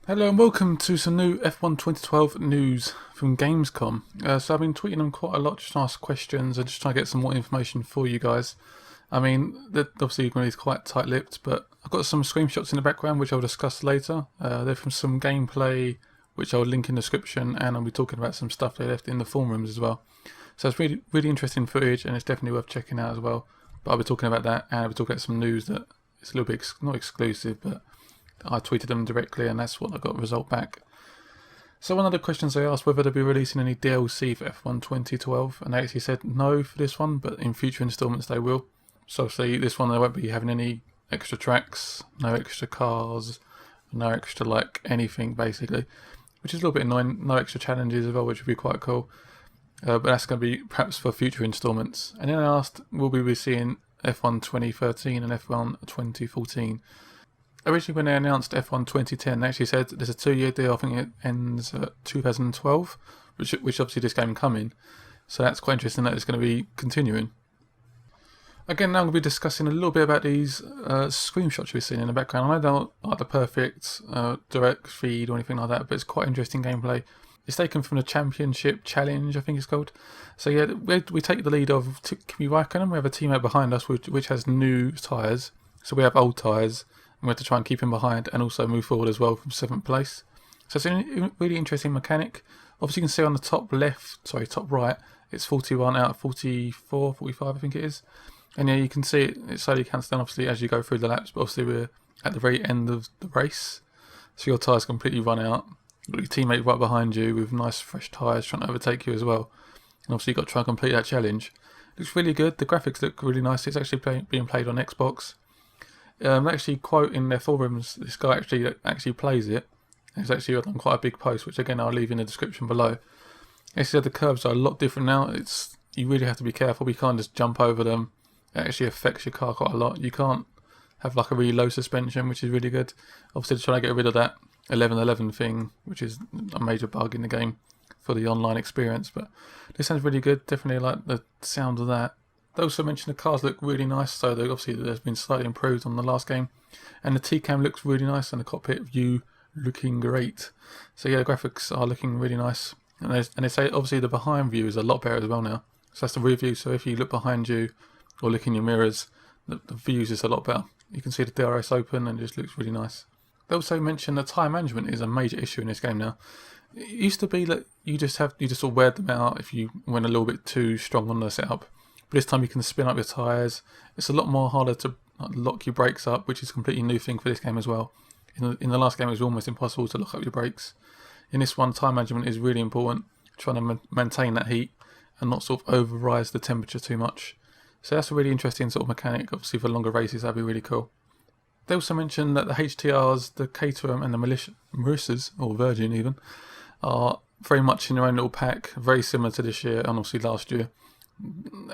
Hello and welcome to some new F1 2012 news from Gamescom. So I've been tweeting them quite a lot, just to ask questions and just try to get some more information for you guys. I mean, they're obviously going to be quite tight-lipped, but I've got some screenshots in the background which I'll discuss later. They're from some gameplay which I'll link in the description, and I'll be talking about some stuff they left in the forum rooms as well. So it's really interesting footage, and it's definitely worth checking out as well. But I'll be talking about that, and I'll be talking about some news that it's a little bit not exclusive, but I tweeted them directly, and that's what I got a result back. So one of the questions they asked whether they'll be releasing any DLC for F1 2012, and they actually said no for this one, but in future instalments they will. So obviously this one they won't be having any extra tracks, no extra cars, no extra like anything basically, which is a little bit annoying. No extra challenges as well, which would be quite cool. But that's going to be perhaps for future instalments. And then I asked, will we be seeing F1 2013 and F1 2014? Originally when they announced F1 2010, they actually said there's a 2-year deal. I think it ends at 2012, which obviously this game coming. So that's quite interesting that it's going to be continuing. Again, now I'm going to be discussing a little bit about these screenshots we've seen in the background. I don't like the perfect direct feed or anything like that, but it's quite interesting gameplay. It's taken from the Championship Challenge, I think it's called. So yeah, we take the lead of Kimi Raikkonen. We have a teammate behind us which has new tyres. So we have old tyres. We have to try and keep him behind and also move forward as well from 7th place. So it's a really interesting mechanic. Obviously you can see on the top right, it's 41 out of 44, 45 I think it is. And yeah, you can see it slowly counts down obviously as you go through the laps, but obviously we're at the very end of the race. So your tyres completely run out. You've got your teammate right behind you with nice fresh tyres trying to overtake you as well. And obviously you've got to try and complete that challenge. It looks really good. The graphics look really nice. It's actually being played on Xbox. They actually quote in their forums, this guy actually plays it. He's actually done quite a big post, which again I'll leave in the description below. He said the curves are a lot different now. You really have to be careful. You can't just jump over them. It actually affects your car quite a lot. You can't have like a really low suspension, which is really good. Obviously trying to get rid of that 11-11 thing, which is a major bug in the game for the online experience. But this sounds really good. Definitely like the sound of that. They also mentioned the cars look really nice, so obviously there's been slightly improved on the last game. And the T-Cam looks really nice, and the cockpit view looking great. So yeah, the graphics are looking really nice. And they say obviously the behind view is a lot better as well now. So that's the rear view, so if you look behind you or look in your mirrors, the views is a lot better. You can see the DRS open and it just looks really nice. They also mentioned that tyre management is a major issue in this game now. It used to be that you just sort of wear them out if you went a little bit too strong on the setup. But this time you can spin up your tyres. It's a lot more harder to lock your brakes up, which is a completely new thing for this game as well. In the last game it was almost impossible to lock up your brakes. In this one, time management is really important, trying to maintain that heat and not sort of overrise the temperature too much. So that's a really interesting sort of mechanic. Obviously for longer races that'd be really cool. They also mentioned that the HTRs, the Caterham and the Marissas, or Virgin even, are very much in their own little pack, very similar to this year and obviously last year.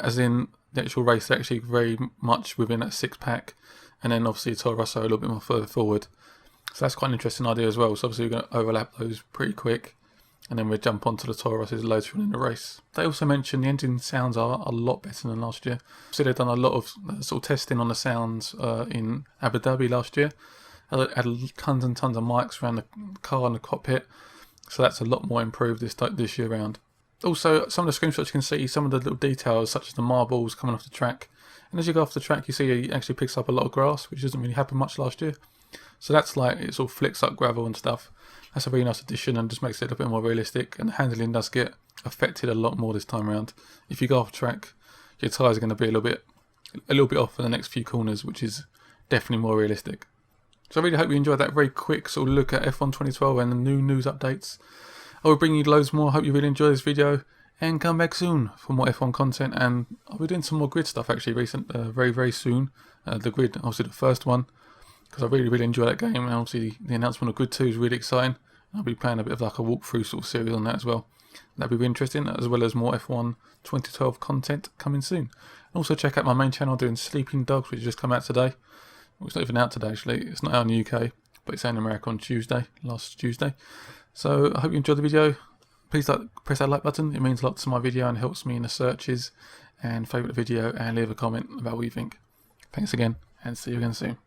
As in the actual race, they're actually very much within that 6-pack, and then obviously Toro Rosso a little bit more further forward. So that's quite an interesting idea as well. So obviously we're going to overlap those pretty quick, and then we'll jump onto the Toro Rossos later on in the race. They also mentioned the engine sounds are a lot better than last year. So they've done a lot of sort of testing on the sounds in Abu Dhabi last year. Had tons and tons of mics around the car and the cockpit, so that's a lot more improved this year round. Also, some of the screenshots you can see some of the little details, such as the marbles coming off the track. And as you go off the track, you see it actually picks up a lot of grass, which doesn't really happen much last year. So that's like, it sort of flicks up gravel and stuff. That's a really nice addition and just makes it a bit more realistic. And the handling does get affected a lot more this time around. If you go off track, your tyres are going to be a little bit off for the next few corners, which is definitely more realistic. So I really hope you enjoyed that very quick sort of look at F1 2012 and the new news updates. I will bring you loads more. I hope you really enjoy this video and come back soon for more F1 content, and I'll be doing some more grid stuff actually very soon. The grid, obviously the first one, because I really enjoy that game, and obviously the announcement of Grid 2 is really exciting. I'll be playing a bit of like a walkthrough sort of series on that as well. That'd be really interesting, as well as more F1 2012 content coming soon. And also check out my main channel doing Sleeping Dogs, which just come out today. Well, it's not even out today actually, it's not out in the UK, but it's out in America on last Tuesday. So I hope you enjoyed the video. Please press that like button, it means a lot to my video and helps me in the searches, and favourite the video and leave a comment about what you think. Thanks again and see you again soon.